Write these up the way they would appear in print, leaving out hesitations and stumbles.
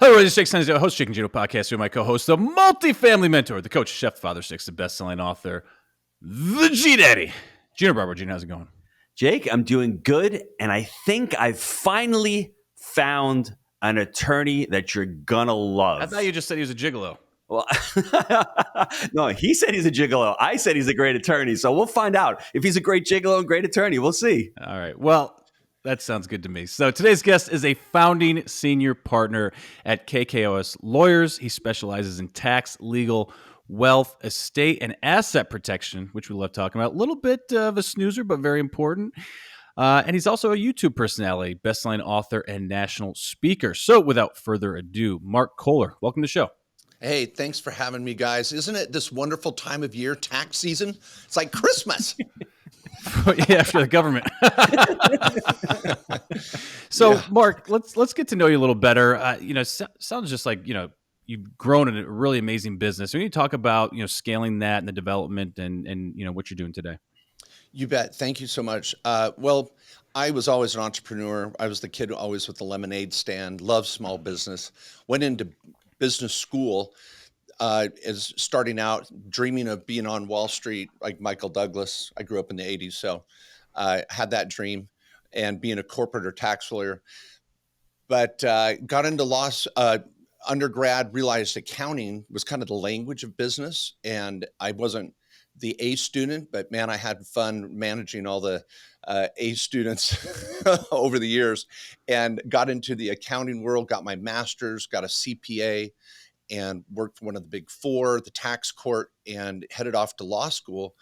Hello, this is Jake Stenziano, host Jake and Gino Podcasts, with my co-host, the multifamily mentor, the coach, chef, father, six, the best-selling author, the G-Daddy, Gino Barbaro. Gino, how's it going? Jake, I'm doing good, and I think I've finally found an attorney that you're gonna love. I thought you just said he was a gigolo. Well, no, he said he's a gigolo. I said he's a great attorney, so we'll find out if he's a great gigolo and great attorney. We'll see. All right. Well, that sounds good to me. So today's guest is a founding senior partner at KKOS Lawyers. He specializes in tax, legal, wealth, estate, and asset protection, which we love talking about. A little bit of a snoozer, but very important. And he's also a YouTube personality, best-selling author, and national speaker. So without further ado, Mark Kohler, welcome to the show. Hey, thanks for having me, guys. Isn't it this wonderful time of year, tax season? It's like Christmas. Yeah, for the government. So, yeah. Mark, let's get to know you a little better. Sounds just like, you've grown in a really amazing business. When you talk about, scaling that and the development and what you're doing today. You bet. Thank you so much. Well, I was always an entrepreneur. I was the kid always with the lemonade stand, loved small business, went into business school, is starting out dreaming of being on Wall Street like Michael Douglas. I grew up in the 80s, so I had that dream and being a corporate or tax lawyer. But got into law undergrad, realized accounting was kind of the language of business. And I wasn't the A student, but man, I had fun managing all the A students over the years and got into the accounting world, got my master's, got a CPA, and worked for one of the big four, the tax court, and headed off to law school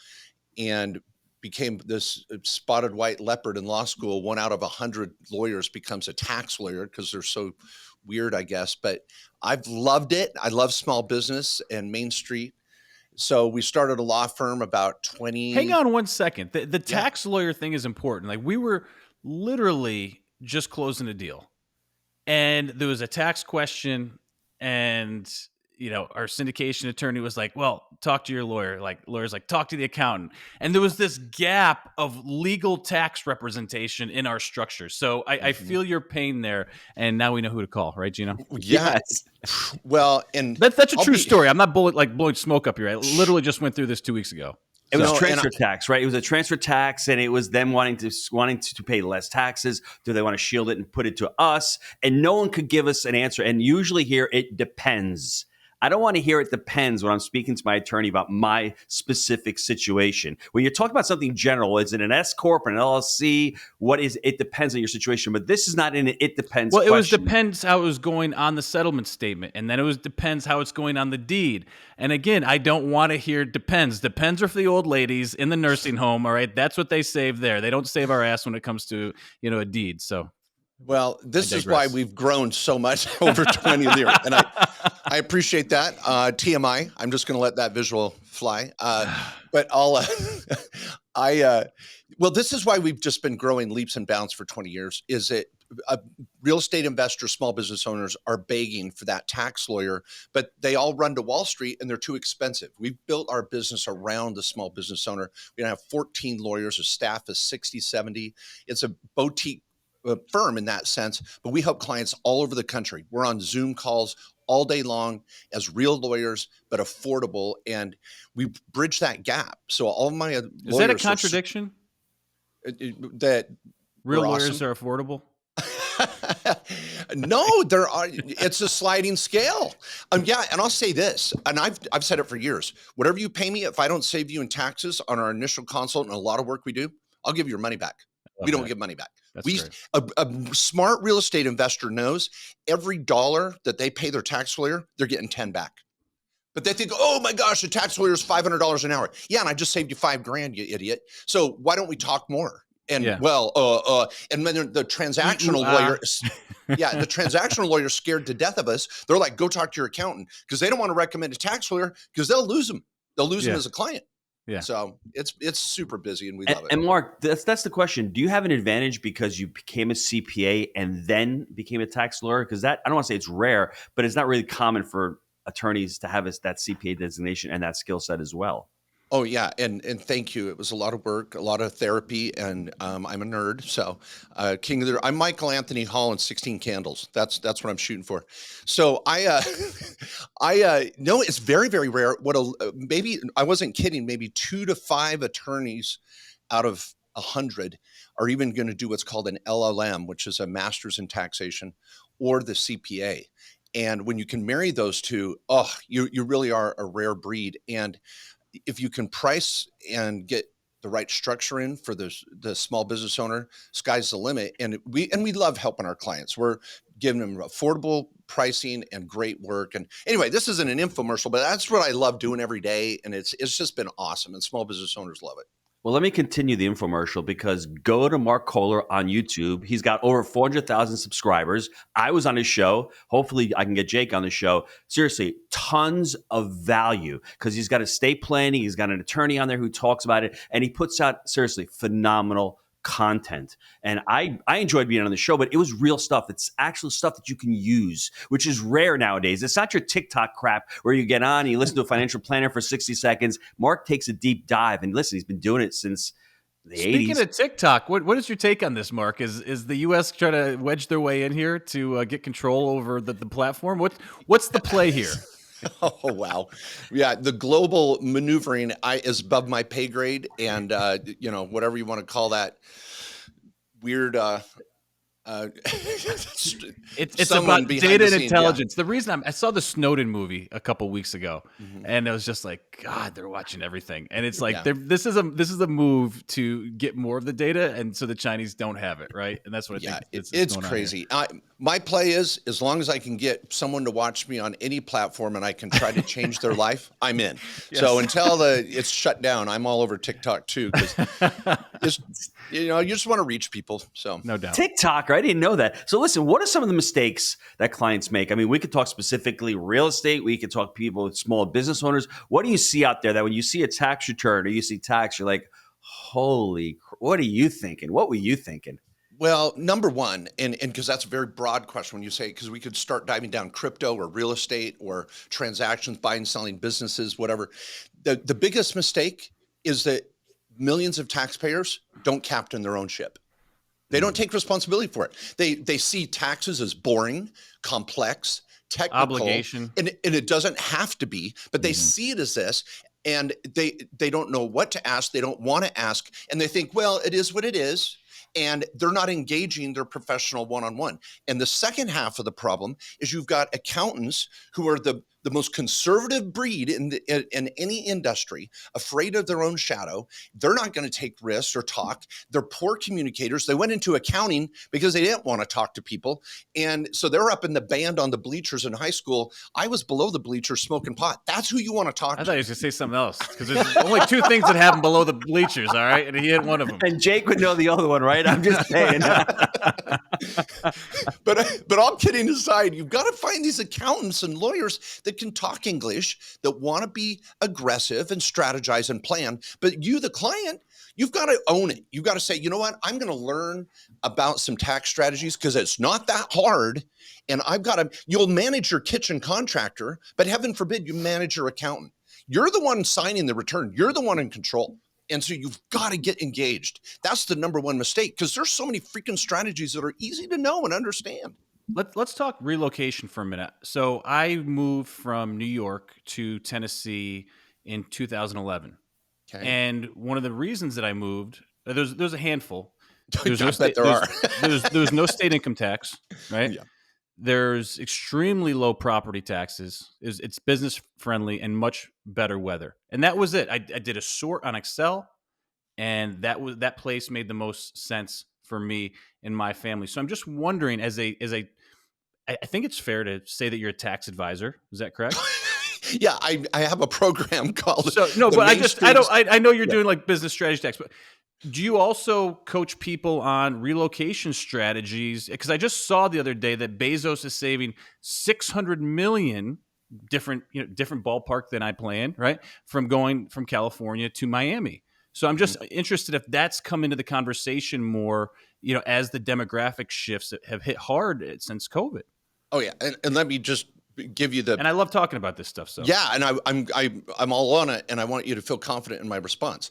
and became this spotted white leopard in law school. 1 out of 100 lawyers becomes a tax lawyer because they're so weird, I guess. But I've loved it. I love small business and Main Street. So we started a law firm about 20. Hang on one second. The tax lawyer thing is important. Like, we were literally just closing a deal and there was a tax question, and our syndication attorney was like, well, talk to your lawyer. Like, lawyer's like, talk to the accountant. And there was this gap of legal tax representation in our structure. So I feel your pain there. And now we know who to call, right, Gino? Yes. Well, and that's a true story. I'm not blowing smoke up here. I literally just went through this 2 weeks ago. It was transfer tax, right? It was a transfer tax, and it was them wanting to pay less taxes. Do they want to shield it and put it to us? And no one could give us an answer. And usually here, it depends. I don't want to hear it depends when I'm speaking to my attorney about my specific situation. When you're talking about something general, is it an S Corp, an LLC? What is it? Depends on your situation. But this is not in it depends question. Well, it depends how it was going on the settlement statement. And then it depends how it's going on the deed. And again, I don't want to hear depends. Depends are for the old ladies in the nursing home, all right? That's what they save there. They don't save our ass when it comes to, a deed. So, well, this is why we've grown so much over 20 years. And I appreciate that. TMI, I'm just going to let that visual fly. But well, this is why we've just been growing leaps and bounds for 20 years, is that real estate investors, small business owners are begging for that tax lawyer, but they all run to Wall Street and they're too expensive. We've built our business around the small business owner. We have 14 lawyers, a staff is 60, 70. It's a boutique firm in that sense, but we help clients all over the country. We're on Zoom calls all day long as real lawyers, but affordable, and we bridge that gap. So all of my lawyers, is that a contradiction? That real lawyers are affordable? No, it's a sliding scale. Yeah, and I'll say this, and I've said it for years. Whatever you pay me, if I don't save you in taxes on our initial consult and a lot of work we do, I'll give you your money back. We don't give money back. A smart real estate investor knows every dollar that they pay their tax lawyer, they're getting 10 back. But they think, oh my gosh, the tax lawyer is $500 an hour. Yeah, and I just saved you $5,000, you idiot. So why don't we talk more? And and then the transactional lawyer, the transactional lawyer is scared to death of us. They're like, go talk to your accountant, because they don't want to recommend a tax lawyer because they'll lose them. They'll lose them as a client. Yeah. So it's super busy and we love it. And Mark, that's the question. Do you have an advantage because you became a CPA and then became a tax lawyer? Because I don't want to say it's rare, but it's not really common for attorneys to have that CPA designation and that skill set as well. Oh yeah, and thank you. It was a lot of work, a lot of therapy, and I'm a nerd. So, King of the, I'm Michael Anthony Hall in 16 Candles. That's what I'm shooting for. So I no, it's very very rare. Maybe I wasn't kidding. Maybe 2 to 5 attorneys out of 100 are even going to do what's called an LLM, which is a master's in taxation, or the CPA. And when you can marry those two, oh, you really are a rare breed. And if you can price and get the right structure in for the small business owner, sky's the limit. And we love helping our clients. We're giving them affordable pricing and great work. And anyway, this isn't an infomercial, but that's what I love doing every day. And it's just been awesome. And small business owners love it. Well, let me continue the infomercial because go to Mark Kohler on YouTube. He's got over 400,000 subscribers. I was on his show. Hopefully, I can get Jake on the show. Seriously, tons of value because he's got estate planning. He's got an attorney on there who talks about it, and he puts out, seriously, phenomenal content. And I enjoyed being on the show, but it was real stuff. It's actual stuff that you can use, which is rare nowadays. It's not your TikTok crap where you get on and you listen to a financial planner for 60 seconds. Mark takes a deep dive, and listen, he's been doing it since the 80s. Speaking of TikTok, what is your take on this, Mark? Is the U.S. trying to wedge their way in here to get control over the platform? What's the play here? Oh, wow. Yeah. The global maneuvering is above my pay grade. And, whatever you want to call that weird, it's about data and intelligence. Yeah. The reason I saw the Snowden movie a couple weeks ago, and it was just like, God, they're watching everything, and it's like this is a move to get more of the data, and so the Chinese don't have it, right? And that's what I think. It's crazy. My play is, as long as I can get someone to watch me on any platform and I can try to change their life, I'm in. Yes. So until it's shut down, I'm all over TikTok too, because you just want to reach people. So no doubt. TikTok, right? I didn't know that. So listen, what are some of the mistakes that clients make? I mean, we could talk specifically real estate. We could talk people, small business owners. What do you see out there that when you see a tax return or you see tax, you're like, holy, what are you thinking? What were you thinking? Well, number one, and because that's a very broad question when you say, because we could start diving down crypto or real estate or transactions, buying, selling businesses, whatever. The biggest mistake is that millions of taxpayers don't captain their own ship. They don't take responsibility for it. They see taxes as boring, complex, technical, obligation, and it doesn't have to be, but they see it as this, and they don't know what to ask. They don't want to ask, and they think, well, it is what it is. And they're not engaging their professional one-on-one. And the second half of the problem is you've got accountants who are the most conservative breed in any industry, afraid of their own shadow. They're not going to take risks or talk. They're poor communicators. They went into accounting because they didn't want to talk to people. And so they're up in the band on the bleachers in high school. I was below the bleachers smoking pot. That's who you want to talk to. I thought you was going to say something else, because there's only two things that happen below the bleachers, all right? And he hit one of them. And Jake would know the other one, right? I'm just saying. But all kidding aside, you've got to find these accountants and lawyers that can talk English, that want to be aggressive and strategize and plan. But you, the client, you've got to own it. You've got to say, you know what? I'm going to learn about some tax strategies because it's not that hard. And you'll manage your kitchen contractor, but heaven forbid you manage your accountant. You're the one signing the return. You're the one in control. And so you've got to get engaged. That's the number one mistake, because there's so many freaking strategies that are easy to know and understand. Let's talk relocation for a minute. So I moved from New York to Tennessee in 2011. Okay. And one of the reasons that I moved, there's a handful. There's no no state income tax, right? Yeah. There's extremely low property taxes. It's business friendly and much better weather. And that was it. I did a sort on Excel, and that place made the most sense for me and my family. So I'm just wondering, I think it's fair to say that you're a tax advisor. Is that correct? Yeah, I have a program called. So no, but I know you're doing like business strategy tax, but do you also coach people on relocation strategies? Because I just saw the other day that Bezos is saving $600 million, different ballpark than I planned, right? From going from California to Miami. So I'm just interested if that's come into the conversation more, as the demographic shifts have hit hard since COVID. Oh yeah, and let me just give you the And I love talking about this stuff. So yeah, and I'm all on it, and I want you to feel confident in my response.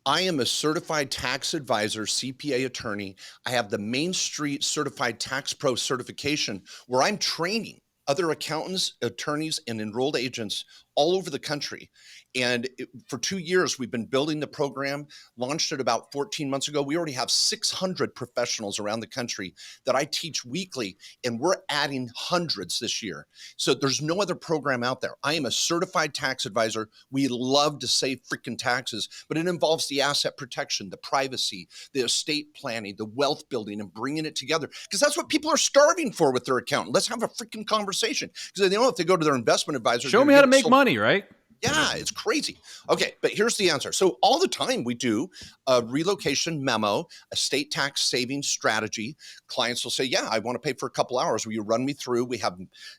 I am a certified tax advisor, CPA attorney. I have the Main Street Certified Tax Pro certification, where I'm training other accountants, attorneys, and enrolled agents all over the country. And for 2 years, we've been building the program, launched it about 14 months ago. We already have 600 professionals around the country that I teach weekly, and we're adding hundreds this year. So there's no other program out there. I am a certified tax advisor. We love to save freaking taxes, but it involves the asset protection, the privacy, the estate planning, the wealth building, and bringing it together, because that's what people are starving for with their accountant. Let's have a freaking conversation, because they know if they go to their investment advisor, show me how to make money, right? Yeah, it's crazy. Okay, but here's the answer. So all the time we do a relocation memo, estate tax savings strategy. Clients will say, yeah, I want to pay for a couple hours. Will you run me through? We have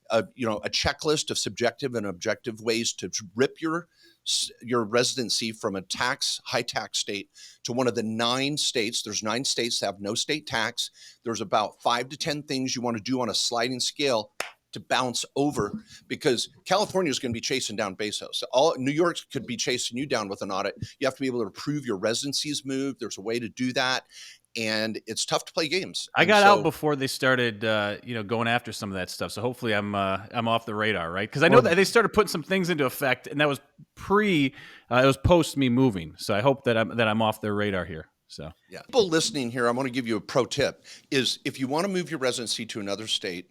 a checklist of subjective and objective ways to rip your residency from a high tax state to one of the 9 states. There's 9 states that have no state tax. There's about 5 to 10 things you want to do on a sliding scale to bounce over, because California is going to be chasing down Bezos. New York could be chasing you down with an audit. You have to be able to prove your residency's moved. There's a way to do that, and it's tough to play games. I got out before they started, going after some of that stuff. So hopefully I'm off the radar, right? Because I know that they started putting some things into effect, and that was it was post me moving. So I hope that I'm off their radar here. So yeah, people listening here, I'm going to give you a pro tip: is if you want to move your residency to another state,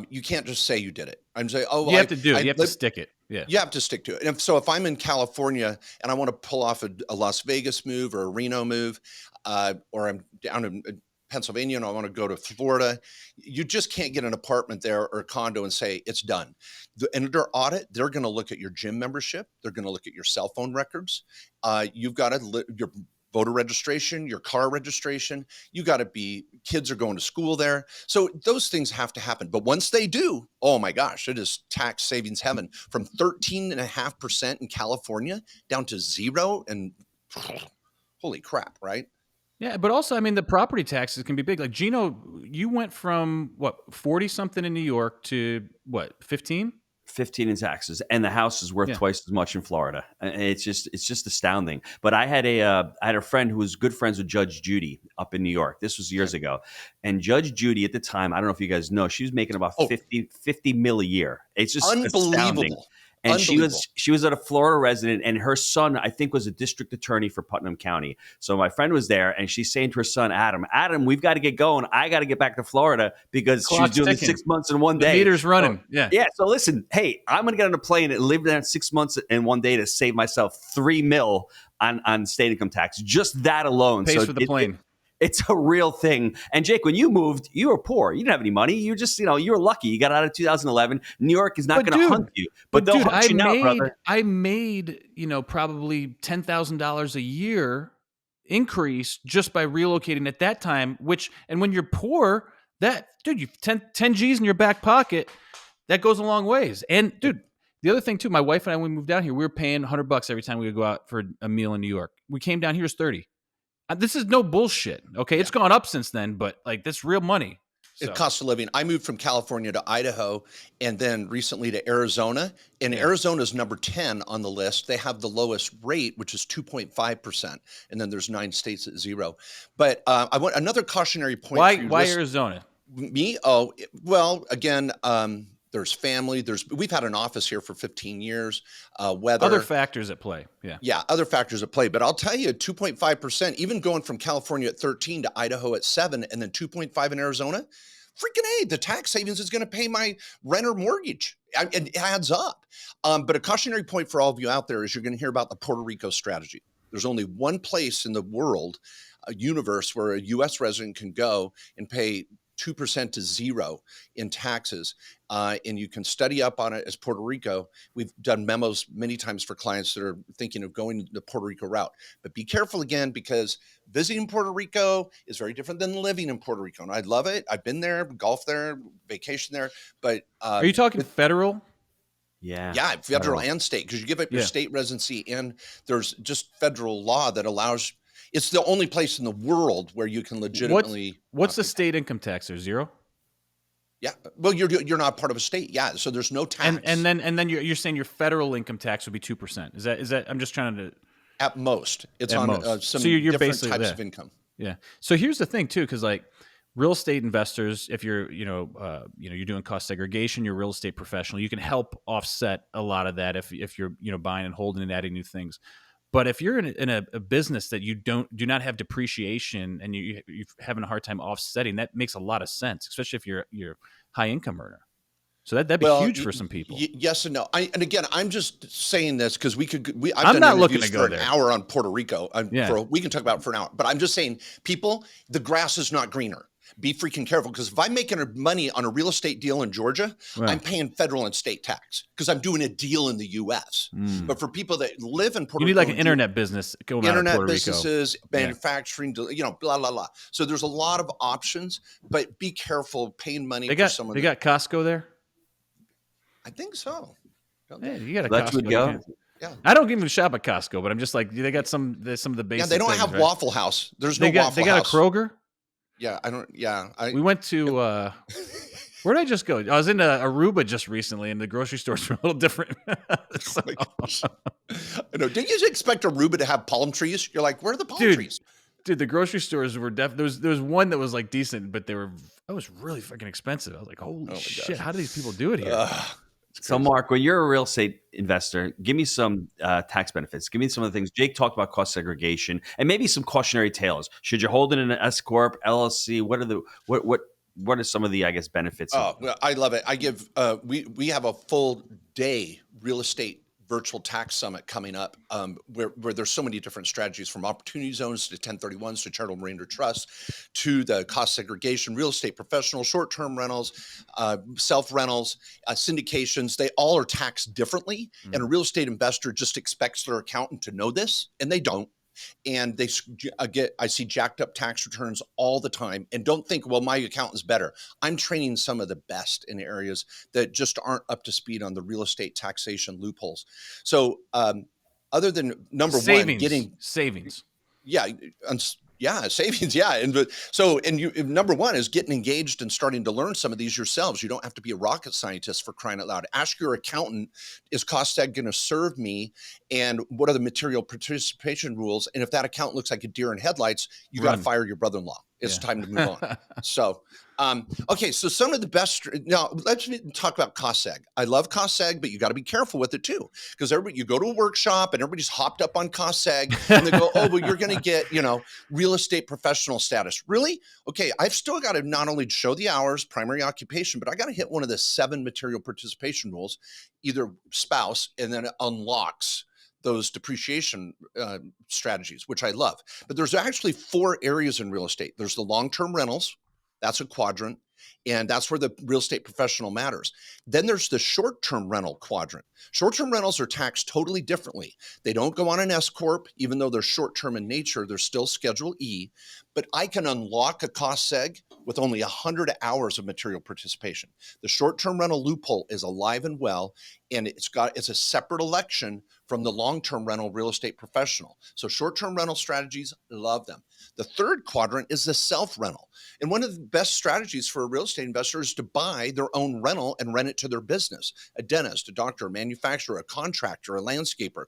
you can't just say you did it. I'm saying, you have to do it. You have to stick it. Yeah, you have to stick to it. And if I'm in California and I want to pull off a Las Vegas move or a Reno move, or I'm down in Pennsylvania and I want to go to Florida, you just can't get an apartment there or a condo and say it's done. Under audit, they're going to look at your gym membership. They're going to look at your cell phone records. You've got your voter registration, your car registration. You got to kids are going to school there. So those things have to happen. But once they do, oh my gosh, it is tax savings heaven, from 13.5% in California down to 0. And holy crap, right? Yeah, but also, I mean, the property taxes can be big. Like, Gino, you went from 40 something in New York to 15? 15 in taxes, and the house is worth twice as much in Florida. It's just astounding. But I had a friend who was good friends with Judge Judy up in New York. This was years ago, and Judge Judy at the time, I don't know if you guys know, she was making about 50 mil a year. It's just astounding. And she was a Florida resident, and her son, I think, was a district attorney for Putnam County. So my friend was there, and she's saying to her son, Adam, we've got to get going. I got to get back to Florida, because she was doing it 6 months in one day. The meter's running. Yeah. So listen, hey, I'm going to get on a plane and live there 6 months in one day to save myself $3 million on state income tax. Just that alone. Pays for the plane. It's a real thing. And Jake, when you moved, you were poor. You didn't have any money. You just, you were lucky. You got out of 2011. New York is not going to hunt you, but they'll hunt you now, brother. I made, probably $10,000 a year increase just by relocating at that time, and when you're poor, you 10 G's in your back pocket, that goes a long ways. And dude, the other thing too, my wife and I, when we moved down here, we were paying $100 every time we would go out for a meal in New York. We came down here, it was 30. This is no bullshit. Okay. It's gone up since then, but that's real money. So. Cost of living. I moved from California to Idaho, and then recently to Arizona. And Arizona is number 10 on the list. They have the lowest rate, which is 2.5%. And then there's 9 states at 0. But I want another cautionary point. Why Arizona? Me? Oh, well, again, there's family. We've had an office here for 15 years. Weather. Other factors at play. Yeah, other factors at play. But I'll tell you, 2.5%, even going from California at 13 to Idaho at 7, and then 2.5 in Arizona, freaking A, the tax savings is going to pay my rent or mortgage. It adds up. But a cautionary point for all of you out there is you're going to hear about the Puerto Rico strategy. There's only one place in the world, a universe, where a U.S. resident can go and pay 2% to 0 in taxes. And you can study up on it as Puerto Rico. We've done memos many times for clients that are thinking of going the Puerto Rico route. But be careful again, because visiting Puerto Rico is very different than living in Puerto Rico. And I love it. I've been there, golf there, vacation there. But are you talking federal? Yeah, federal and state, because you give up your state residency, and there's just federal law that allows. It's the only place in the world where you can legitimately. What's the state income tax there? 0? Yeah. Well, you're not part of a state. Yeah. So there's no tax And then you're saying your federal income tax would be 2%. Is that? I'm just trying to at most. It's at on most. some So you're different basically types there. of income. Yeah. So here's the thing too, because like real estate investors, if you're you're doing cost segregation, you're a real estate professional, you can help offset a lot of that if you're buying and holding and adding new things. But if you're in a business that you do not have depreciation and you're having a hard time offsetting, that makes a lot of sense, especially if you're high income earner. So that'd be huge for some people. Yes and no. And again, I'm just saying this because I've I'm done not looking interviews to go for an there. hour on Puerto Rico. Yeah. We can talk about it for an hour, but I'm just saying, people, the grass is not greener. Be freaking careful, because if I'm making money on a real estate deal in Georgia, Right. I'm paying federal and state tax because I'm doing a deal in the U.S. But for people that live in Puerto You need Rico, like an internet business going out of Puerto businesses, Rico. manufacturing, blah blah blah. So there's a lot of options, but be careful paying money They for someone. They got Costco there. I think so. Yeah, you got a That Costco. would go. Yeah. I don't even shop at Costco, but I'm just like, they got some of the basic. Yeah, they don't things, have right? Waffle House. There's no They got Waffle a House. Kroger. Yeah, I don't. Yeah, We went to where did I just go? I was in Aruba just recently, and the grocery stores were a little different. So- my gosh. I know. Did you expect Aruba to have palm trees? You're like, where are the palm trees? Dude, the grocery stores were there was one that was like decent, but it was really fucking expensive. I was like, holy shit, how do these people do it here? So, Mark, when you're a real estate investor, give me some tax benefits. Give me some of the things Jake talked about: cost segregation, and maybe some cautionary tales. Should you hold it in an S corp, LLC? What are some of the, I guess, benefits? Oh, well, I love it. I give we have a full day real estate virtual tax summit coming up, where there's so many different strategies, from opportunity zones to 1031s to charitable remainder trusts to the cost segregation, real estate professional, short-term rentals, self-rentals, syndications. They all are taxed differently. And a real estate investor just expects their accountant to know this, and they don't. And I see jacked up tax returns all the time. And don't think, well, my accountant's better. I'm training some of the best in areas that just aren't up to speed on the real estate taxation loopholes. So other than number one, getting savings. Savings. Yeah. Number one is getting engaged and starting to learn some of these yourselves. You don't have to be a rocket scientist, for crying out loud. Ask your accountant, is cost seg going to serve me? And what are the material participation rules? And if that account looks like a deer in headlights, you got to fire your brother-in-law. It's time to move on. So, okay. So some of the best, now let's talk about cost seg. I love cost seg, but you got to be careful with it too. Because you go to a workshop and everybody's hopped up on cost seg and they go, oh, well, you're going to get, real estate professional status. Really? Okay. I've still got to not only show the hours, primary occupation, but I got to hit one of the 7 material participation rules, either spouse, and then it unlocks those depreciation strategies, which I love. But there's actually 4 areas in real estate. There's the long-term rentals. That's a quadrant. And that's where the real estate professional matters. Then there's the short-term rental quadrant. Short-term rentals are taxed totally differently. They don't go on an S corp, even though they're short-term in nature. They're still Schedule E. But I can unlock a cost seg with only 100 hours of material participation. The short-term rental loophole is alive and well, and it's a separate election from the long-term rental real estate professional. So short-term rental strategies, love them. The third quadrant is the self-rental. And one of the best strategies for a real estate investor is to buy their own rental and rent it to their business. A dentist, a doctor, a manufacturer, a contractor, a landscaper.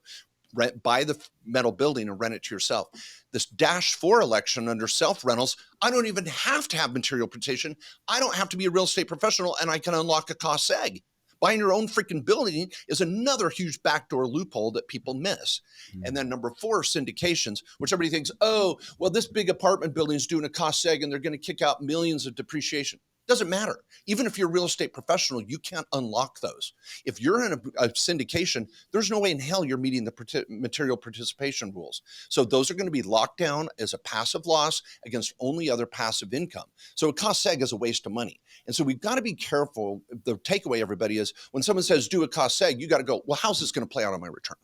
Buy the metal building and rent it to yourself. This -4 election under self-rentals, I don't even have to have material participation. I don't have to be a real estate professional, and I can unlock a cost seg. Buying your own freaking building is another huge backdoor loophole that people miss. And then number 4, syndications, which everybody thinks, oh, well, this big apartment building is doing a cost seg and they're going to kick out millions of depreciation. Doesn't matter. Even if you're a real estate professional, you can't unlock those. If you're in a syndication, there's no way in hell you're meeting the material participation rules. So those are going to be locked down as a passive loss against only other passive income. So a cost seg is a waste of money. And so we've got to be careful. The takeaway, everybody, is when someone says do a cost seg, you got to go, well, how's this going to play out on my return?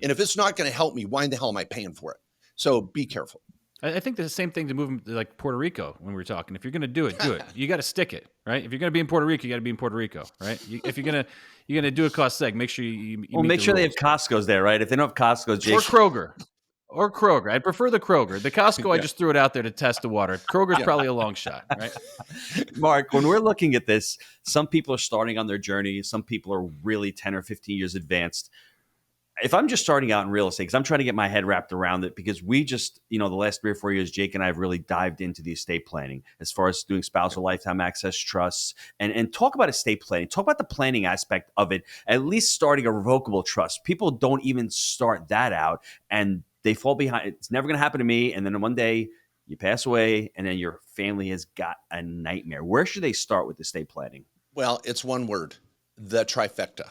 And if it's not going to help me, why in the hell am I paying for it? So be careful. I think the same thing to move to like Puerto Rico when we were talking. If you're going to do it, do it. You got to stick it, right? If you're going to be in Puerto Rico, you got to be in Puerto Rico, right? If you're going to do a cost seg, make sure you Well, make sure they have rules. Costco's there, right? If they don't have Costco's, Or Kroger. Or Kroger. I'd prefer the Kroger. The Costco, I Yeah. just threw it out there to test the water. Kroger's probably a long shot, right? Mark, when we're looking at this, some people are starting on their journey. Some people are really 10 or 15 years advanced. If I'm just starting out in real estate, because I'm trying to get my head wrapped around it, because we just, the last 3 or 4 years, Jake and I have really dived into the estate planning as far as doing spousal lifetime access trusts and talk about estate planning, talk about the planning aspect of it, at least starting a revocable trust. People don't even start that out and they fall behind. It's never going to happen to me. And then one day you pass away and then your family has got a nightmare. Where should they start with estate planning? Well, it's one word, the trifecta.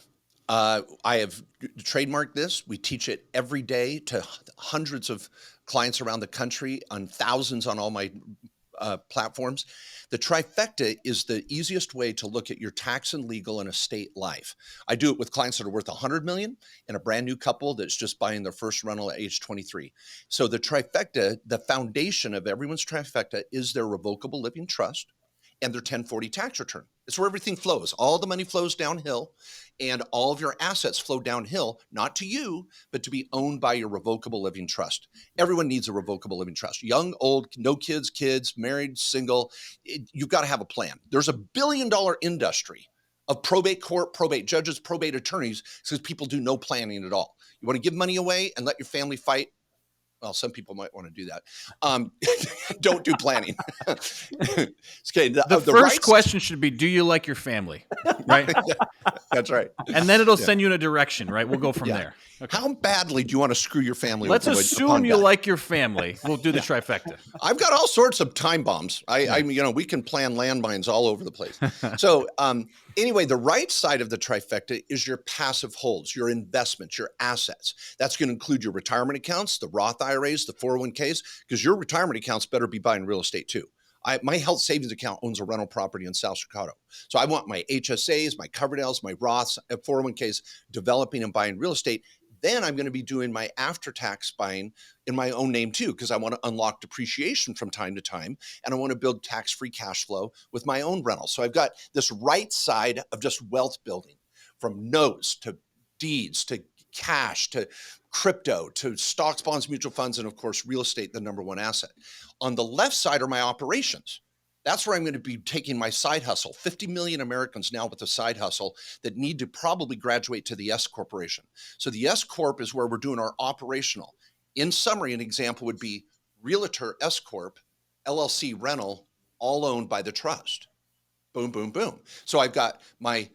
I have trademarked this. We teach it every day to hundreds of clients around the country, on thousands on all my platforms. The trifecta is the easiest way to look at your tax and legal and estate life. I do it with clients that are worth $100 million and a brand new couple that's just buying their first rental at age 23. So the trifecta, the foundation of everyone's trifecta, is their revocable living trust and their 1040 tax return. It's where everything flows. All the money flows downhill and all of your assets flow downhill, not to you, but to be owned by your revocable living trust. Everyone needs a revocable living trust. Young, old, no kids, married, single. You've got to have a plan. There's $1 billion industry of probate court, probate judges, probate attorneys, because people do no planning at all. You want to give money away and let your family fight? Well, some people might want to do that. Don't do planning. Okay. The first question should be, do you like your family? Right? Yeah, that's right. And then it'll send you in a direction, right? We'll go from there. Okay. How badly do you want to screw your family? Let's assume you like your family. We'll do the trifecta. I've got all sorts of time bombs. We can plan landmines all over the place. So anyway, the right side of the trifecta is your passive holds, your investments, your assets. That's going to include your retirement accounts, the Roth IRAs, the 401ks, because your retirement accounts better be buying real estate too. My health savings account owns a rental property in South Chicago. So I want my HSAs, my Coverdales, my Roths, 401ks developing and buying real estate. Then I'm going to be doing my after-tax buying in my own name too, because I want to unlock depreciation from time to time, and I want to build tax-free cash flow with my own rental. So I've got this right side of just wealth building, from notes to deeds to cash to crypto to stocks, bonds, mutual funds, and of course, real estate, the number one asset. On the left side are my operations. That's where I'm going to be taking my side hustle. 50 million Americans now with a side hustle that need to probably graduate to the S corporation. So the S corp is where we're doing our operational. In summary, an example would be Realtor S corp, LLC rental, all owned by the trust. Boom, boom, boom. So I've got my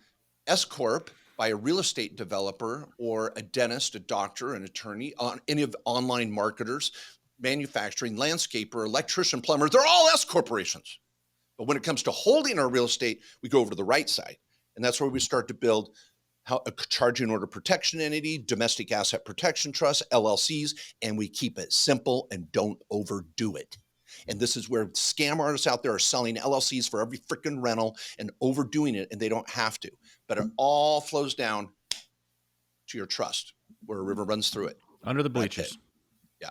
S corp by a real estate developer or a dentist, a doctor, an attorney, any of online marketers, manufacturing, landscaper, electrician, plumber. They're all S corporations. But when it comes to holding our real estate, we go over to the right side. And that's where we start to build a charging order protection entity, domestic asset protection trust, LLCs, and we keep it simple and don't overdo it. And this is where scam artists out there are selling LLCs for every freaking rental and overdoing it, and they don't have to. But it all flows down to your trust where a river runs through it. Under the bleachers. Yeah.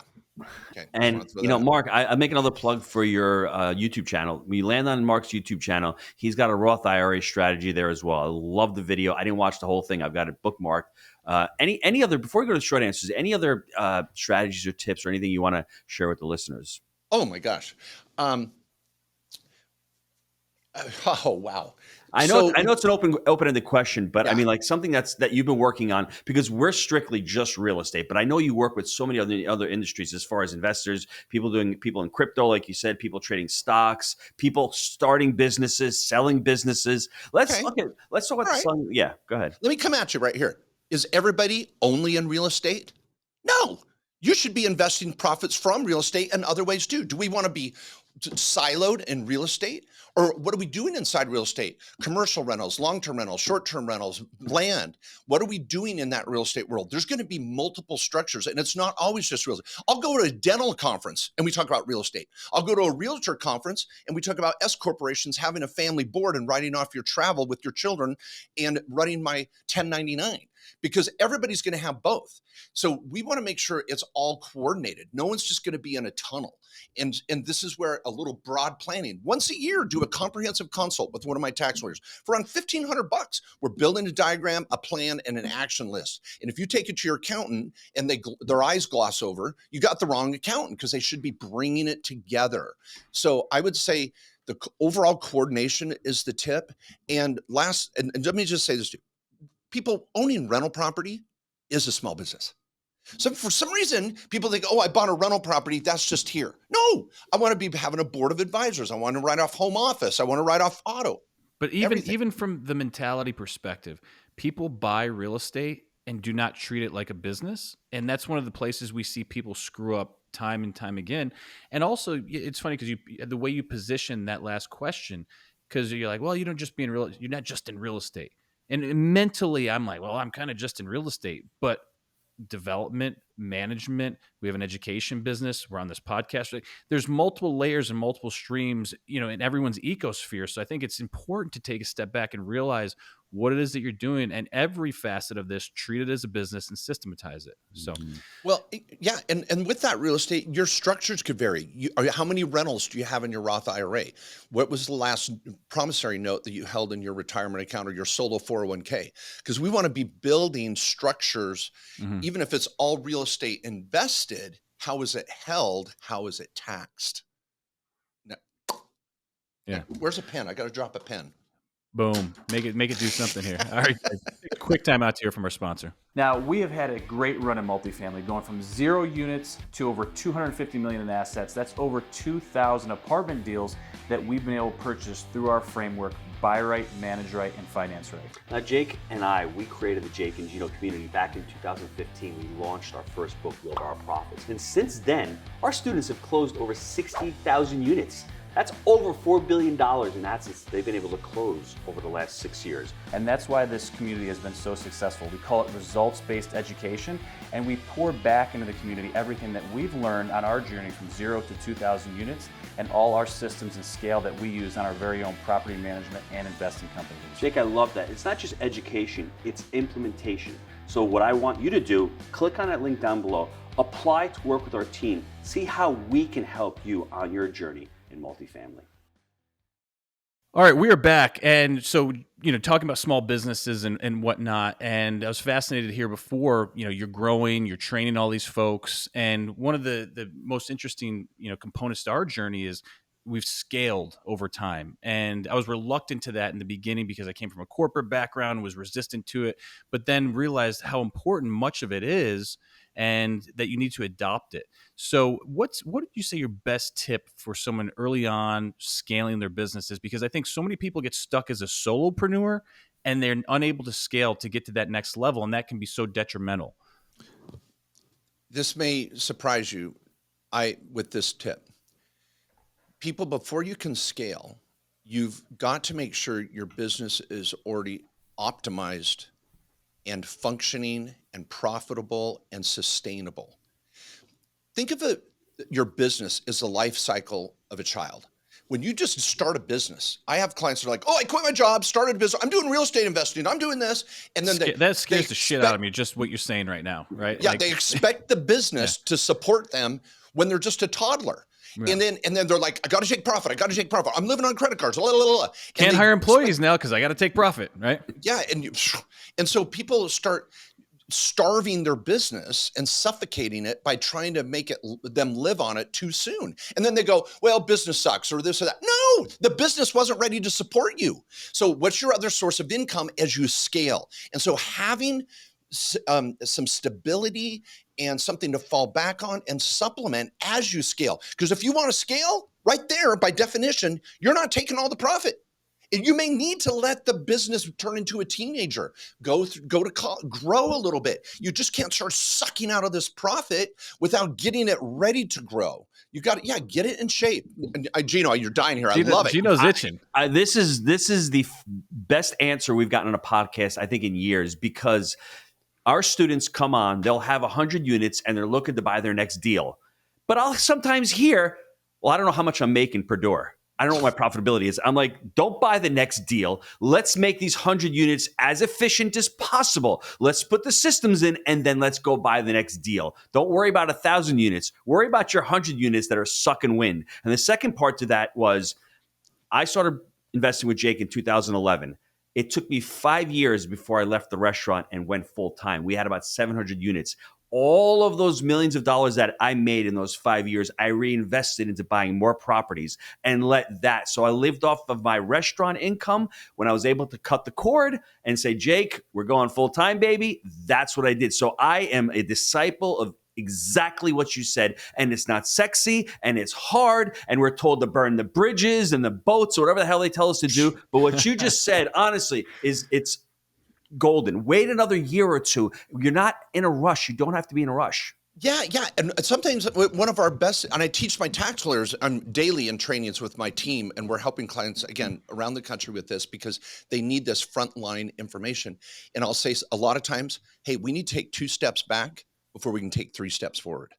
Okay. And, Mark, I make another plug for your YouTube channel. We land on Mark's YouTube channel. He's got a Roth IRA strategy there as well. I love the video. I didn't watch the whole thing. I've got it bookmarked. Any other, before we go to the short answers, any other strategies or tips or anything you want to share with the listeners? Oh, my gosh. Oh, wow. I know it's an open-ended question, but yeah. I mean, like something that you've been working on, because we're strictly just real estate, but I know you work with so many other industries as far as investors, people in crypto, like you said, people trading stocks, people starting businesses, selling businesses. Let's talk about selling. Yeah, go ahead. Let me come at you right here. Is everybody only in real estate? No. You should be investing profits from real estate and other ways too. Do we want to be siloed in real estate? Or what are we doing inside real estate? Commercial rentals, long-term rentals, short-term rentals, land. What are we doing in that real estate world? There's going to be multiple structures, and it's not always just real estate. I'll go to a dental conference and we talk about real estate. I'll go to a realtor conference and we talk about S corporations having a family board and writing off your travel with your children and running my 1099. because everybody's going to have both. So we want to make sure it's all coordinated. No one's just going to be in a tunnel. And this is where a little broad planning, once a year, do a comprehensive consult with one of my tax lawyers for around $1,500. We're building a diagram, a plan, and an action list. And if you take it to your accountant and their eyes gloss over, you got the wrong accountant, because they should be bringing it together. So I would say the overall coordination is the tip. And and let me just say this too. People owning rental property is a small business. So for some reason, people think, oh, I bought a rental property, that's just here. No, I want to be having a board of advisors. I want to write off home office. I want to write off auto. But even from the mentality perspective, people buy real estate and do not treat it like a business. And that's one of the places we see people screw up time and time again. And also, it's funny because the way you position that last question, because you're like, well, you don't just be in real, you're not just in real estate. And mentally, I'm like, well, I'm kind of just in real estate, but development, management, we have an education business, we're on this podcast. There's multiple layers and multiple streams, in everyone's ecosphere. So I think it's important to take a step back and realize what it is that you're doing, and every facet of this, treat it as a business and systematize it. So, well, yeah. And with that real estate, your structures could vary. How many rentals do you have in your Roth IRA? What was the last promissory note that you held in your retirement account or your solo 401k? Because we want to be building structures, even if it's all real estate invested. How is it held? How is it taxed? Now, yeah. Where's a pen? I got to drop a pen. Boom. Make it do something here. All right. Quick time out to hear from our sponsor. Now, we have had a great run in multifamily, going from 0 units to over $250 million in assets. That's over 2,000 apartment deals that we've been able to purchase through our framework: buy right, manage right, and finance right. Now, Jake and I, we created the Jake and Gino community back in 2015. We launched our first book, Build Our Profits. And since then, our students have closed over 60,000 units. That's over $4 billion in assets they've been able to close over the last 6 years. And that's why this community has been so successful. We call it results-based education, and we pour back into the community everything that we've learned on our journey from 0 to 2,000 units, and all our systems and scale that we use on our very own property management and investing companies. Jake, I love that. It's not just education, it's implementation. So what I want you to do, click on that link down below, apply to work with our team, see how we can help you on your journey in multifamily. All right, we are back. And so, talking about small businesses and whatnot. And I was fascinated here before, you're growing, you're training all these folks. And one of the most interesting, components to our journey is we've scaled over time. And I was reluctant to that in the beginning because I came from a corporate background, was resistant to it, but then realized how important much of it is and that you need to adopt it. So what did you say your best tip for someone early on scaling their businesses? Because I think so many people get stuck as a solopreneur and they're unable to scale to get to that next level. And that can be so detrimental. This may surprise you with this tip. People, before you can scale, you've got to make sure your business is already optimized and functioning and profitable and sustainable. Think of your business as the life cycle of a child. When you just start a business, I have clients that are like, oh, I quit my job, started a business, I'm doing real estate investing, I'm doing this. And then that scares the shit out of me, just what you're saying right now, right? Yeah, they expect the business to support them when they're just a toddler. Yeah. And then they're like, I got to take profit. I'm living on credit cards. Can't hire employees now because I got to take profit, right? Yeah, and so people start starving their business and suffocating it by trying to make them live on it too soon. And then they go, well, business sucks or this or that. No, the business wasn't ready to support you. So what's your other source of income as you scale? And so having some stability and something to fall back on and supplement as you scale. Because if you want to scale, right there, by definition, you're not taking all the profit. And you may need to let the business turn into a teenager, go to college, grow a little bit. You just can't start sucking out of this profit without getting it ready to grow. You got to, get it in shape. Gino, you're dying here. I love it. Gino's itching. This is the best answer we've gotten on a podcast, I think, in years, because our students come on, they'll have 100 units and they're looking to buy their next deal. But I'll sometimes hear, well, I don't know how much I'm making per door. I don't know what my profitability is. I'm like, don't buy the next deal. Let's make these 100 units as efficient as possible. Let's put the systems in, and then let's go buy the next deal. Don't worry about 1,000 units. Worry about your 100 units that are sucking wind. And the second part to that was I started investing with Jake in 2011. It took me 5 years before I left the restaurant and went full time. We had about 700 units. All of those millions of dollars that I made in those 5 years, I reinvested into buying more properties and let that. So I lived off of my restaurant income. When I was able to cut the cord and say, Jake, we're going full time, baby, that's what I did. So I am a disciple of exactly what you said. And it's not sexy and it's hard. And we're told to burn the bridges and the boats or whatever the hell they tell us to do. But what you just said, honestly, is it's golden. Wait another year or two. You're not in a rush. You don't have to be in a rush. Yeah. And sometimes one of our best, and I teach my tax lawyers daily in trainings with my team, and we're helping clients, again, around the country with this because they need this frontline information. And I'll say a lot of times, hey, we need to take 2 steps back before we can take 3 steps forward.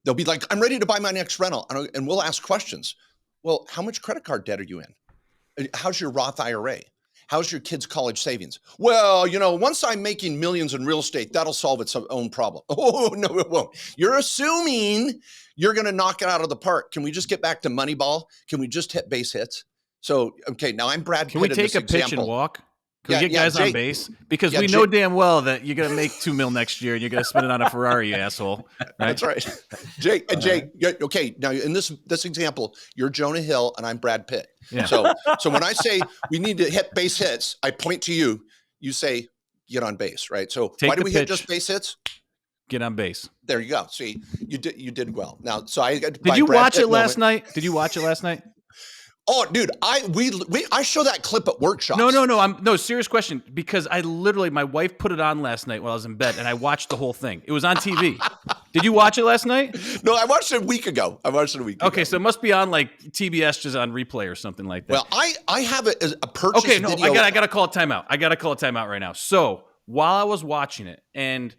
They'll be like, I'm ready to buy my next rental. And we'll ask questions. Well, how much credit card debt are you in? How's your Roth IRA? How's your kids' college savings? Well, once I'm making millions in real estate, that'll solve its own problem. Oh, no, it won't. You're assuming you're going to knock it out of the park. Can we just get back to Moneyball? Can we just hit base hits? So, okay, now I'm Brad Pitt. Can we take a pitch and walk? Can we get guys on base? Because we know damn well that you're going to make $2 million next year and you're going to spend it on a Ferrari, you asshole. Right? That's right. Jake, okay, now in this example, you're Jonah Hill and I'm Brad Pitt. Yeah. So when I say we need to hit base hits, I point to you, you say, get on base, right? So why do we hit just base hits? Get on base. There you go. See, you did well. Now, so I got. Did you watch it last night? Did you watch it last night? Oh, dude, I show that clip at workshops. No, serious question. Because my wife put it on last night while I was in bed, and I watched the whole thing. It was on TV. Did you watch it last night? No, I watched it a week ago. Okay, so it must be on like TBS, just on replay or something like that. Well, I have it as a purchase. Okay, no, video. I gotta call it timeout. I gotta call it timeout right now. So while I was watching it, and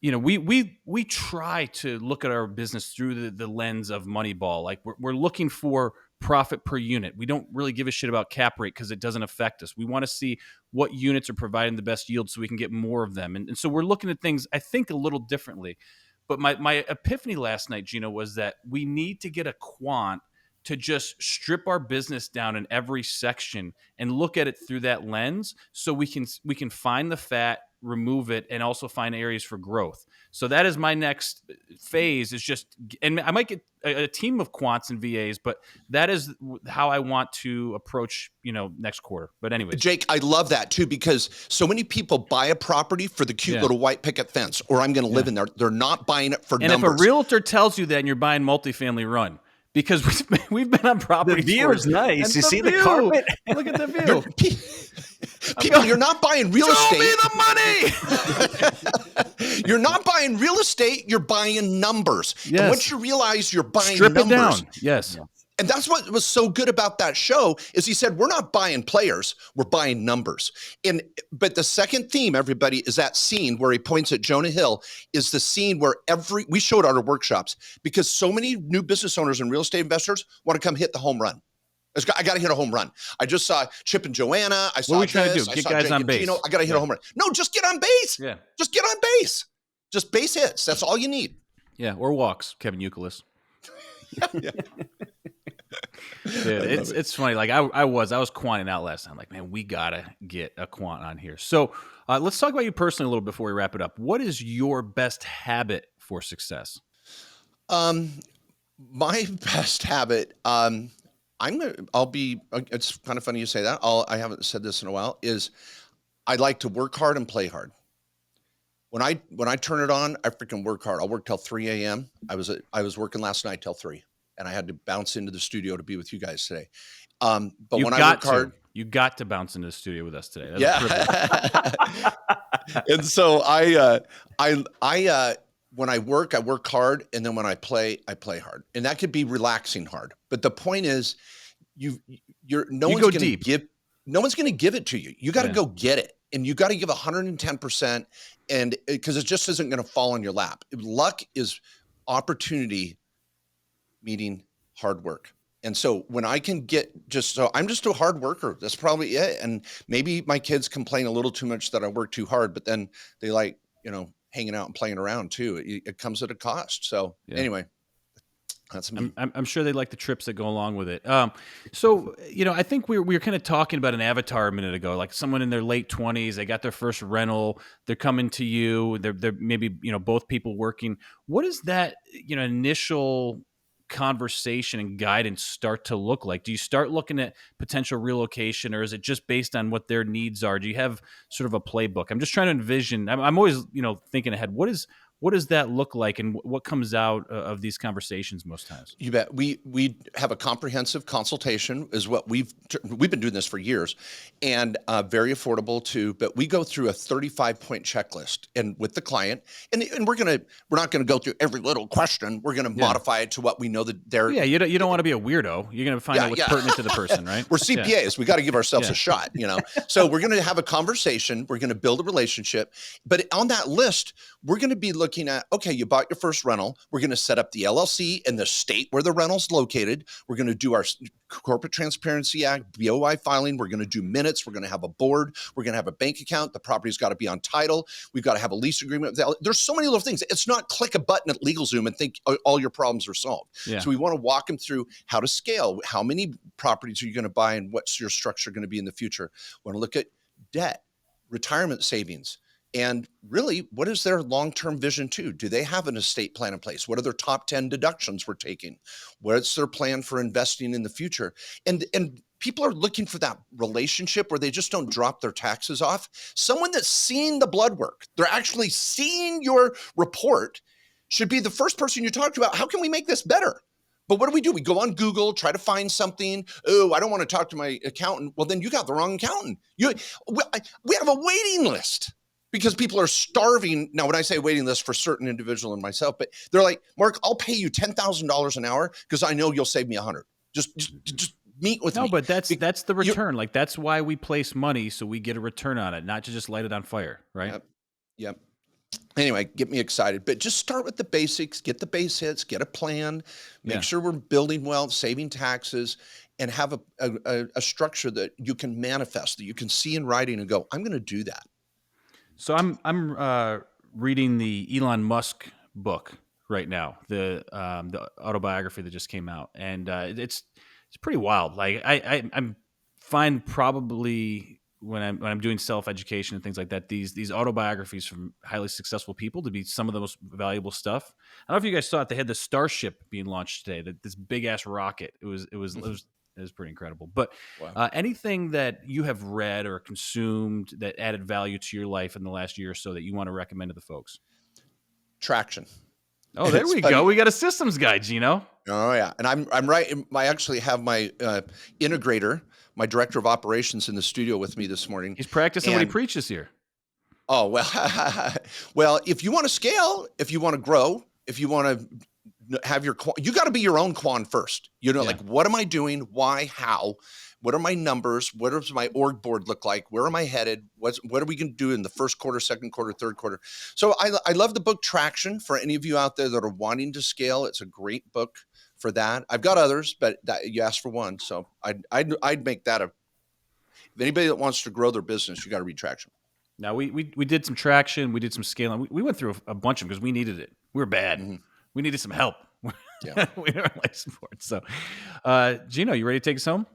we try to look at our business through the lens of Moneyball. Like we're looking for profit per unit. We don't really give a shit about cap rate because it doesn't affect us. We want to see what units are providing the best yield so we can get more of them. And so we're looking at things, I think, a little differently. But my epiphany last night, Gino, was that we need to get a quant to just strip our business down in every section and look at it through that lens so we can find the fat, remove it, and also find areas for growth. So that is my next phase, is just, and I might get a team of quants and VAs, but that is how I want to approach, next quarter. But anyway, Jake, I love that too, because so many people buy a property for the cute little white picket fence, or I'm going to live in there. They're not buying it for numbers. And if a realtor tells you that and you're buying multifamily, run. Because we've been on property. The view is nice. You see the carpet? Look at the view. People, you're not buying real estate. Show me the money. You're not buying real estate. You're buying numbers. Yes. And once you realize you're buying Strip numbers. it down. Yes. And that's what was so good about that show, is he said, we're not buying players, we're buying numbers. But the second theme, everybody, is that scene where he points at Jonah Hill, is the scene where we showed at our workshops, because so many new business owners and real estate investors want to come hit the home run. I got to hit a home run. I just saw Chip and Joanna. What are we trying to do? Get guys on base. I got to hit a home run. No, just get on base. Yeah. Just get on base. Just base hits. That's all you need. Yeah, or walks, Kevin Youkilis. Yeah. Dude, it's funny. Like I was quanting out last time. Like, man, we gotta get a quant on here. So let's talk about you personally a little bit before we wrap it up. What is your best habit for success? My best habit, it's kind of funny you say that. I haven't said this in a while, is I like to work hard and play hard. When I turn it on, I freaking work hard. I'll work till 3 a.m. I was working last night till 3, and I had to bounce into the studio to be with you guys today. But when I work hard, you got to bounce into the studio with us today. That's yeah. And so when I work hard, and then when I play hard, and that could be relaxing hard. But the point is, no one's going to give it to you. You got to go get it, and you got to give 110%, and because it just isn't going to fall in your lap. Luck is opportunity meeting hard work. And so when I can I'm just a hard worker. That's probably it. And maybe my kids complain a little too much that I work too hard, but then they like, hanging out and playing around too. It comes at a cost. So anyway, that's me. I'm sure they like the trips that go along with it. So, I think we were kind of talking about an avatar a minute ago, like someone in their late 20s, they got their first rental, they're coming to you, they're maybe, both people working. What is that, initial conversation and guidance start to look like? Do you start looking at potential relocation, or is it just based on what their needs are? Do you have sort of a playbook? I'm just trying to envision. I'm always, thinking ahead. What does that look like, and what comes out of these conversations most times? You bet. We have a comprehensive consultation, is what we've been doing this for years, and very affordable too. But we go through a 35-point checklist, and with the client, and we're not gonna go through every little question. We're gonna modify it to what we know that they're. Yeah, you don't want to be a weirdo. You're gonna find out what's pertinent to the person, right? We're CPAs. We got to give ourselves a shot, So we're gonna have a conversation. We're gonna build a relationship, but on that list, we're gonna be looking at, okay, you bought your first rental. We're going to set up the LLC in the state where the rental's located. We're going to do our Corporate Transparency Act, BOI filing. We're going to do minutes. We're going to have a board. We're going to have a bank account. The property's got to be on title. We've got to have a lease agreement. There's so many little things. It's not click a button at LegalZoom and think all your problems are solved. Yeah. So we want to walk them through how to scale. How many properties are you going to buy, and what's your structure going to be in the future? We want to look at debt, retirement savings. And really, what is their long-term vision too? Do they have an estate plan in place? What are their top 10 deductions we're taking? What's their plan for investing in the future? And people are looking for that relationship where they just don't drop their taxes off. Someone that's seeing the blood work, they're actually seeing your report, should be the first person you talk to about, how can we make this better? But what do? We go on Google, try to find something. Oh, I don't want to talk to my accountant. Well, then you got the wrong accountant. We have a waiting list. Because people are starving. Now, when I say waiting list for certain individual and myself, but they're like, Mark, I'll pay you $10,000 an hour because I know you'll save me $100. Just meet with me. No, but that's the return. Like, that's why we place money, so we get a return on it, not to just light it on fire, right? Yep. Anyway, get me excited. But just start with the basics, get the base hits, get a plan, make sure we're building wealth, saving taxes, and have a structure that you can manifest, that you can see in writing and go, I'm going to do that. So I'm reading the Elon Musk book right now, the autobiography that just came out, and it's pretty wild. Like I'm find probably when I'm doing self-education and things like that, these autobiographies from highly successful people to be some of the most valuable stuff. I don't know if you guys saw it. They had the Starship being launched today. This big ass rocket. It was pretty incredible. But anything that you have read or consumed that added value to your life in the last year or so that you want to recommend to the folks? Traction. Oh, there we go. We got a systems guy, Gino. Oh yeah, and I'm right. I actually have my integrator, my director of operations, in the studio with me this morning. He's practicing what he preaches here. Oh well, well, if you want to scale, if you want to grow, if you want to have you got to be your own quan first. Like, what am I doing? Why? How? What are my numbers? What does my org board look like? Where am I headed? What are we going to do in the first quarter, second quarter, third quarter? So I love the book Traction. For any of you out there that are wanting to scale, it's a great book for that. I've got others, but you asked for one, so I'd make that if anybody that wants to grow their business, you got to read Traction. Now we did some traction, we did some scaling. We went through a bunch of them because we needed it. We were bad. Mm-hmm. We needed some help. Yeah. We weren't licensed for it. So, Gino, you ready to take us home?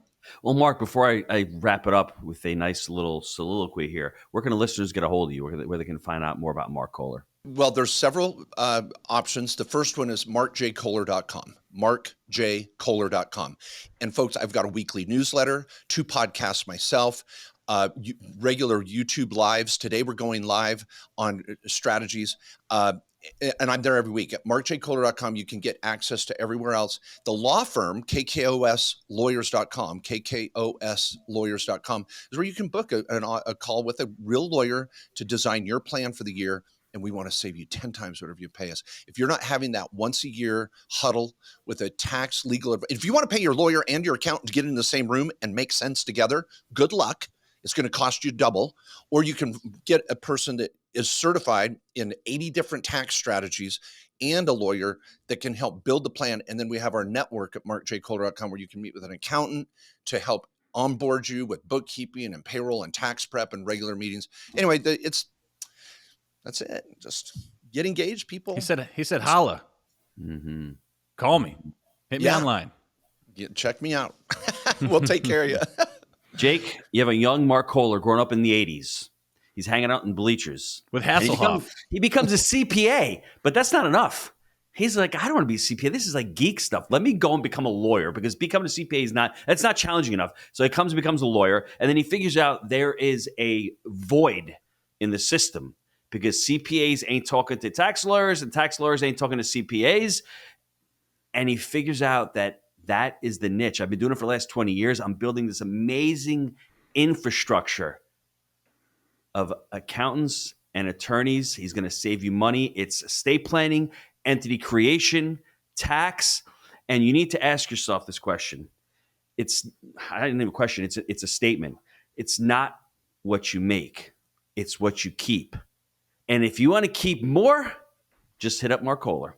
Well, Mark, before I wrap it up with a nice little soliloquy here, where can the listeners get a hold of you, where they can find out more about Mark Kohler? Well, there's several options. The first one is markjkohler.com, markjkohler.com. And folks, I've got a weekly newsletter, 2 podcasts myself, regular YouTube lives. Today we're going live on strategies. And I'm there every week. At markjkohler.com, you can get access to everywhere else. The law firm, KKOS Lawyers.com, KKOS Lawyers.com, is where you can book a call with a real lawyer to design your plan for the year. And we want to save you 10 times whatever you pay us. If you're not having that once a year huddle with a tax legal, if you want to pay your lawyer and your accountant to get in the same room and make sense together, good luck. It's going to cost you double, or you can get a person that is certified in 80 different tax strategies and a lawyer that can help build the plan. And then we have our network at markjkohler.com where you can meet with an accountant to help onboard you with bookkeeping and payroll and tax prep and regular meetings. Anyway, that's it. Just get engaged, people. He said, holla. Mm-hmm. Call me. Hit me online. Check me out. We'll take care of you. Jake, you have a young Mark Kohler growing up in the 80s. He's hanging out in bleachers. With Hasselhoff. He becomes a CPA, but that's not enough. He's like, I don't want to be a CPA. This is like geek stuff. Let me go and become a lawyer, because becoming a CPA that's not challenging enough. So he becomes a lawyer, and then he figures out there is a void in the system because CPAs ain't talking to tax lawyers and tax lawyers ain't talking to CPAs. And he figures out that is the niche. I've been doing it for the last 20 years. I'm building this amazing infrastructure of accountants and attorneys. He's going to save you money. It's estate planning, entity creation, tax. And you need to ask yourself this question. I didn't have a question. It's a statement. It's not what you make. It's what you keep. And if you want to keep more, just hit up Mark Kohler.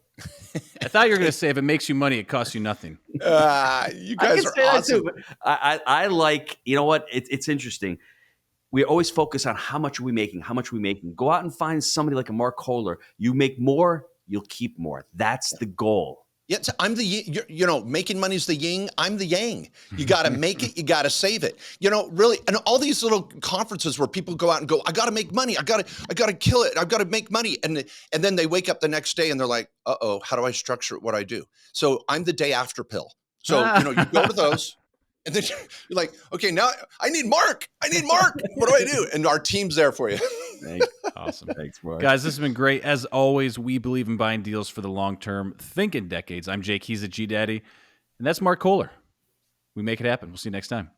I thought you were going to say if it makes you money, it costs you nothing. You guys are awesome. That too, I like, you know what? It's interesting. We always focus on how much are we making? How much are we making? Go out and find somebody like a Mark Kohler. You make more, you'll keep more. That's the goal. Yeah, I'm making money is the yin. I'm the yang. You got to make it. You got to save it. Really, and all these little conferences where people go out and go, I got to make money. I got to kill it. I've got to make money. And then they wake up the next day and they're like, how do I structure what I do? So I'm the day after pill. So, you go to those and then you're like, okay, now I need Mark. What do I do? And our team's there for you. Awesome. Thanks, Mark. Guys, this has been great. As always, we believe in buying deals for the long term. Think in decades. I'm Jake. He's a G Daddy. And that's Mark Kohler. We make it happen. We'll see you next time.